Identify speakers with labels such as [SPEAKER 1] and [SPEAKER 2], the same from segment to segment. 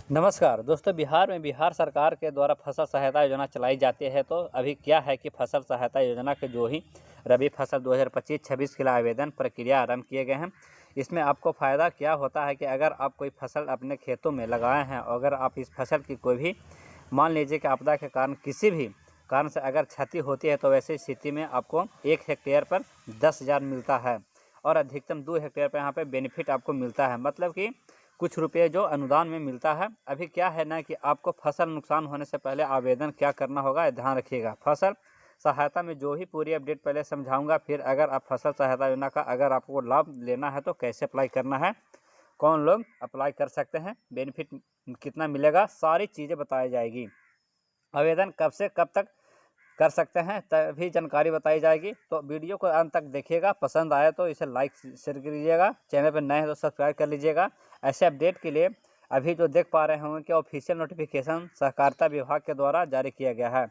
[SPEAKER 1] नमस्कार दोस्तों, बिहार में बिहार सरकार के द्वारा फसल सहायता योजना चलाई जाती है। तो अभी क्या है कि फसल सहायता योजना के जो ही रबी फसल 2025-26 के लिए आवेदन प्रक्रिया आरंभ किए गए हैं। इसमें आपको फ़ायदा क्या होता है कि अगर आप कोई फसल अपने खेतों में लगाए हैं और अगर आप इस फसल की कोई भी मान लीजिए कि आपदा के कारण किसी भी कारण से अगर क्षति होती है तो वैसी स्थिति में आपको 1 हेक्टेयर पर 10,000 मिलता है और अधिकतम 2 हेक्टेयर पर यहाँ पर बेनिफिट आपको मिलता है। मतलब कि कुछ रुपये जो अनुदान में मिलता है। अभी क्या है ना कि आपको फसल नुकसान होने से पहले आवेदन क्या करना होगा, ध्यान रखिएगा। फसल सहायता में जो ही पूरी अपडेट पहले समझाऊंगा, फिर अगर आप फसल सहायता योजना का अगर आपको लाभ लेना है तो कैसे अप्लाई करना है, कौन लोग अप्लाई कर सकते हैं, बेनिफिट कितना मिलेगा, सारी चीज़ें बताई जाएगी। आवेदन कब से कब तक कर सकते हैं तभी जानकारी बताई जाएगी। तो वीडियो को अंत तक देखिएगा, पसंद आए तो इसे लाइक शेयर कीजिएगा, चैनल पर नए हैं तो सब्सक्राइब कर लीजिएगा। ऐसे अपडेट के लिए अभी जो देख पा रहे होंगे कि ऑफिशियल नोटिफिकेशन सहकारिता विभाग के द्वारा जारी किया गया है।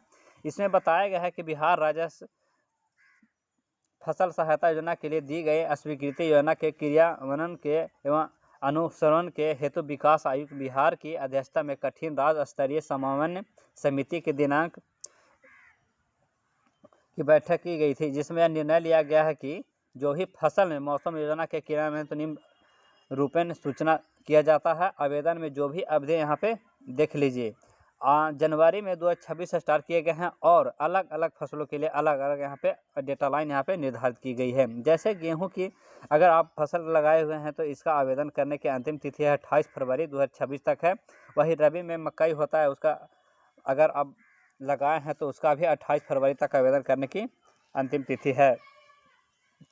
[SPEAKER 1] इसमें बताया गया है कि बिहार राज्य फसल सहायता योजना के लिए दी गई स्वीकृति योजना के क्रियान्वयन के एवं अनुसरण के हेतु विकास आयुक्त बिहार की अध्यक्षता में कठिन राज्य स्तरीय समन्वय समिति के दिनांक की बैठक की गई थी, जिसमें यह निर्णय लिया गया है कि जो ही फसल में मौसम योजना के क्रियान्वयन तो निम्न रूपेण सूचना किया जाता है। आवेदन में जो भी अवधि यहाँ पे देख लीजिए, जनवरी में 2026 से स्टार्ट किए गए हैं और अलग अलग फसलों के लिए अलग अलग यहाँ पे डेटा लाइन यहाँ पे निर्धारित की गई है। जैसे गेहूं की अगर आप फसल लगाए हुए हैं तो इसका आवेदन करने की अंतिम तिथि है 28 फरवरी 2026 तक है। वही रबी में मकई होता है, उसका अगर आप लगाए हैं तो उसका भी 28 फरवरी तक आवेदन करने की अंतिम तिथि है।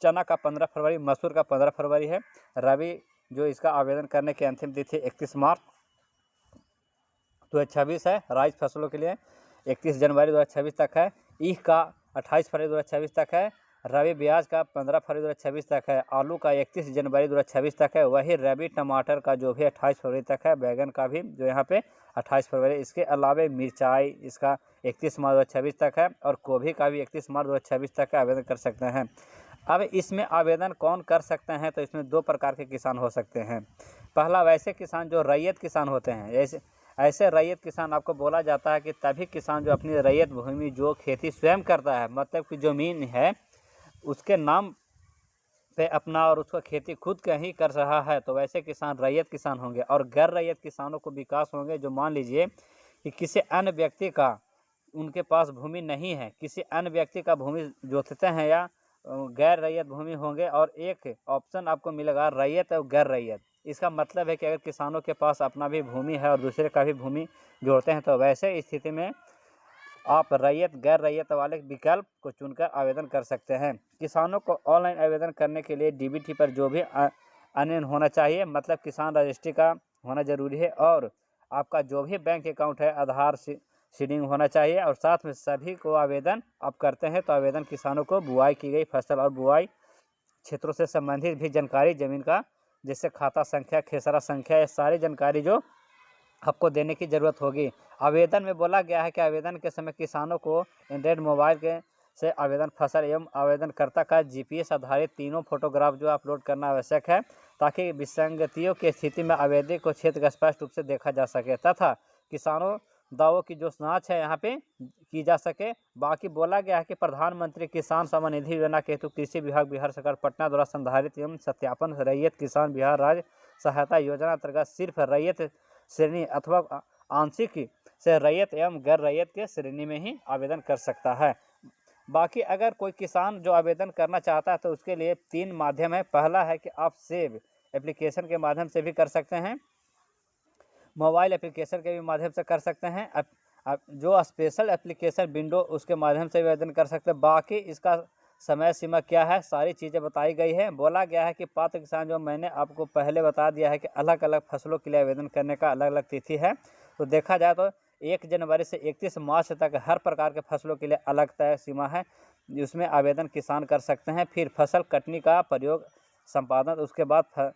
[SPEAKER 1] चना का 15 फरवरी, मसूर का 15 फरवरी है। रबी जो इसका आवेदन करने की अंतिम तिथि 31 मार्च 2026 है। राइस फसलों के लिए 31 जनवरी 2026 तक है। ईख का 28 फरवरी 2026 तक है। रबी प्याज का 15 फरवरी 2026 तक है। आलू का 31 जनवरी 2026 तक है। वही रबी टमाटर का जो भी 28 फरवरी तक है। बैगन का भी जो यहाँ पे 28 फरवरी। इसके अलावा मिर्चाई इसका 31 मार्च 2026 तक है और गोभी का भी 31 मार्च 2026 तक का आवेदन कर सकते हैं। अब इसमें आवेदन कौन कर सकते हैं, तो इसमें 2 प्रकार के किसान हो सकते हैं। पहला वैसे किसान जो रैयत किसान होते हैं। ऐसे रैयत किसान आपको बोला जाता है कि तभी किसान जो अपनी रैयत भूमि जो खेती स्वयं करता है, मतलब कि ज़मीन है उसके नाम पे अपना और उसका खेती खुद का ही कर रहा है, तो वैसे किसान रैयत किसान होंगे। और गैर रैयत किसानों को विकास होंगे जो मान लीजिए कि किसी अन्य व्यक्ति का उनके पास भूमि नहीं है, किसी अन्य व्यक्ति का भूमि जोतते हैं या गैर रैयत भूमि होंगे। और एक ऑप्शन आपको मिलेगा रैयत और गैर रैयत। इसका मतलब है कि अगर किसानों के पास अपना भी भूमि है और दूसरे का भी भूमि जोड़ते हैं तो वैसे स्थिति में आप रैयत गैर रैयत वाले विकल्प को चुनकर आवेदन कर सकते हैं। किसानों को ऑनलाइन आवेदन करने के लिए डीबीटी पर जो भी अनयन होना चाहिए, मतलब किसान रजिस्ट्री का होना जरूरी है और आपका जो भी बैंक अकाउंट है आधार सीडिंग होना चाहिए। और साथ में सभी को आवेदन आप करते हैं तो आवेदन किसानों को बुआई की गई फसल और बुआई क्षेत्रों से संबंधित भी जानकारी, जमीन का जैसे खाता संख्या, खेसरा संख्या, ये सारी जानकारी जो आपको देने की ज़रूरत होगी। आवेदन में बोला गया है कि आवेदन के समय किसानों को एंड्रॉयड मोबाइल के से आवेदन फसल एवं आवेदनकर्ता का जीपीएस आधारित तीनों फोटोग्राफ जो अपलोड करना आवश्यक है, ताकि विसंगतियों की स्थिति में आवेदक को क्षेत्र का स्पष्ट रूप से देखा जा सके तथा किसानों दावों की जो जांच है यहाँ पे की जा सके। बाकी बोला गया है कि प्रधानमंत्री किसान सम्मान निधि योजना के हेतु कृषि विभाग बिहार सरकार पटना द्वारा संधारित एवं सत्यापन रैयत किसान बिहार राज्य सहायता योजना अंतर्गत सिर्फ रैयत श्रेणी अथवा आंशिक से रैयत एवं गैर रैयत के श्रेणी में ही आवेदन कर सकता है। बाकी अगर कोई किसान जो आवेदन करना चाहता है तो उसके लिए 3 माध्यम है। पहला है कि आप सेव एप्लीकेशन के माध्यम से भी कर सकते हैं, मोबाइल एप्लीकेशन के भी माध्यम से कर सकते हैं। अब जो स्पेशल एप्लीकेशन विंडो उसके माध्यम से भी आवेदन कर सकते हैं। बाकी इसका समय सीमा क्या है, सारी चीज़ें बताई गई है। बोला गया है कि पात्र किसान जो मैंने आपको पहले बता दिया है कि अलग अलग फसलों के लिए आवेदन करने का अलग अलग तिथि है। तो देखा जाए तो 1 जनवरी से 31 मार्च तक हर प्रकार के फसलों के लिए अलग तय सीमा है, जिसमें आवेदन किसान कर सकते हैं। फिर फसल कटनी का प्रयोग संपादन, उसके बाद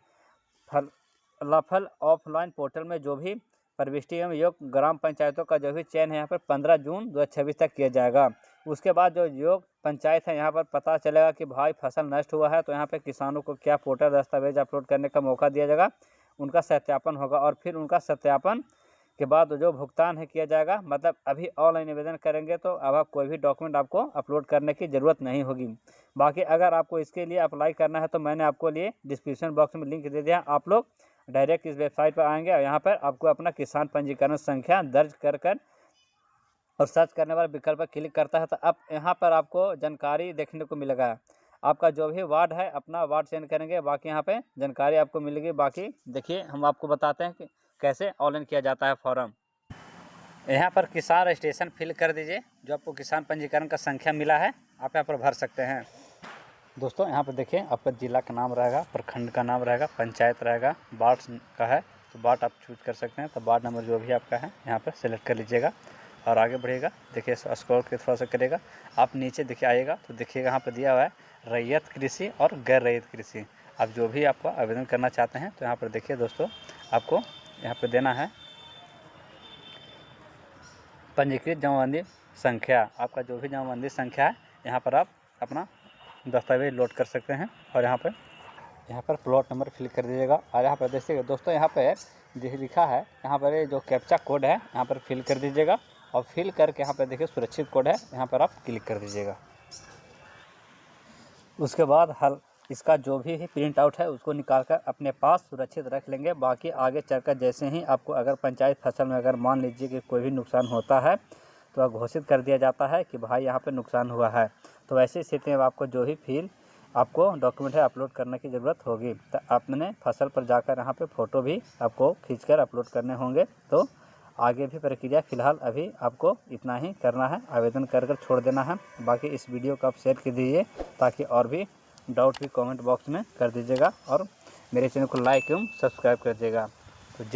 [SPEAKER 1] फल ऑफलाइन पोर्टल में जो भी प्रविष्टि एवं योग्य ग्राम पंचायतों का जो भी चयन है यहाँ पर 15 जून 2026 तक किया जाएगा। उसके बाद जो योग्य पंचायत है यहाँ पर पता चलेगा कि भाई फसल नष्ट हुआ है, तो यहाँ पे किसानों को क्या पोर्टल दस्तावेज अपलोड करने का मौका दिया जाएगा, उनका सत्यापन होगा और फिर उनका सत्यापन के बाद जो भुगतान है किया जाएगा, मतलब अभी ऑनलाइन आवेदन करेंगे तो अब आप कोई भी डॉक्यूमेंट आपको अपलोड करने की ज़रूरत नहीं होगी। बाकी अगर आपको इसके लिए अप्लाई करना है तो मैंने आपको लिए डिस्क्रिप्शन बॉक्स में लिंक दे दिया, आप लोग डायरेक्ट इस वेबसाइट पर आएंगे और यहाँ पर आपको अपना किसान पंजीकरण संख्या दर्ज कर और सर्च करने वाले विकल्प पर क्लिक करता है तो अब यहाँ पर आपको जानकारी देखने को मिलेगा। आपका जो भी वार्ड है अपना वार्ड चयन करेंगे, बाकी यहाँ पे जानकारी आपको मिलेगी। बाकी देखिए हम आपको बताते हैं कि कैसे ऑनलाइन किया जाता है फॉर्म। यहाँ पर किसान रजिस्ट्रेशन फिल कर दीजिए, जो आपको किसान पंजीकरण का संख्या मिला है आप यहाँ पर भर सकते हैं। दोस्तों यहाँ पर देखिए आपका जिला का नाम रहेगा, प्रखंड का नाम रहेगा, पंचायत रहेगा, वार्ड का है तो वार्ड आप चूज कर सकते हैं। तो वार्ड नंबर जो भी आपका है यहाँ पर सेलेक्ट कर लीजिएगा और आगे बढ़िएगा। देखिए स्क्रॉल के थोड़ा सा करेगा, आप नीचे देखिए आइएगा तो देखिएगा यहाँ पर दिया हुआ है रैयत कृषि और गैर रैयत कृषि। आप जो भी आपको आवेदन करना चाहते हैं तो यहाँ पर देखिए दोस्तों आपको यहाँ पर देना है पंजीकृत जमाबंदी संख्या। आपका जो भी जमाबंदी संख्या है यहाँ पर आप अपना दस्तावेज लोड कर सकते हैं और यहाँ पर प्लॉट नंबर फिल कर दीजिएगा। और यहाँ पर देखिएगा दोस्तों यहाँ पर जो लिखा है यहाँ पर जो कैप्चा कोड है यहाँ पर फिल कर दीजिएगा और फिल करके यहाँ पर देखिए सुरक्षित कोड है यहाँ पर आप क्लिक कर दीजिएगा। उसके बाद हर इसका जो भी प्रिंट आउट है उसको निकाल कर अपने पास सुरक्षित रख लेंगे। बाकी आगे चलकर जैसे ही आपको अगर पंचायत फसल में अगर मान लीजिए कि कोई भी नुकसान होता है तो घोषित कर दिया जाता है कि भाई यहाँ पे नुकसान हुआ है, तो ऐसी स्थिति में आपको जो भी आपको डॉक्यूमेंट है अपलोड करने की ज़रूरत होगी। तो आपने फसल पर जाकर यहाँ पे फ़ोटो भी आपको खींचकर अपलोड करने होंगे। तो आगे भी प्रक्रिया फ़िलहाल अभी आपको इतना ही करना है, आवेदन कर छोड़ देना है। बाकी इस वीडियो को आप शेयर कर दीजिए ताकि और भी डाउट भी कमेंट बॉक्स में कर दीजिएगा और मेरे चैनल को लाइक एवं सब्सक्राइब कर दीजिएगा।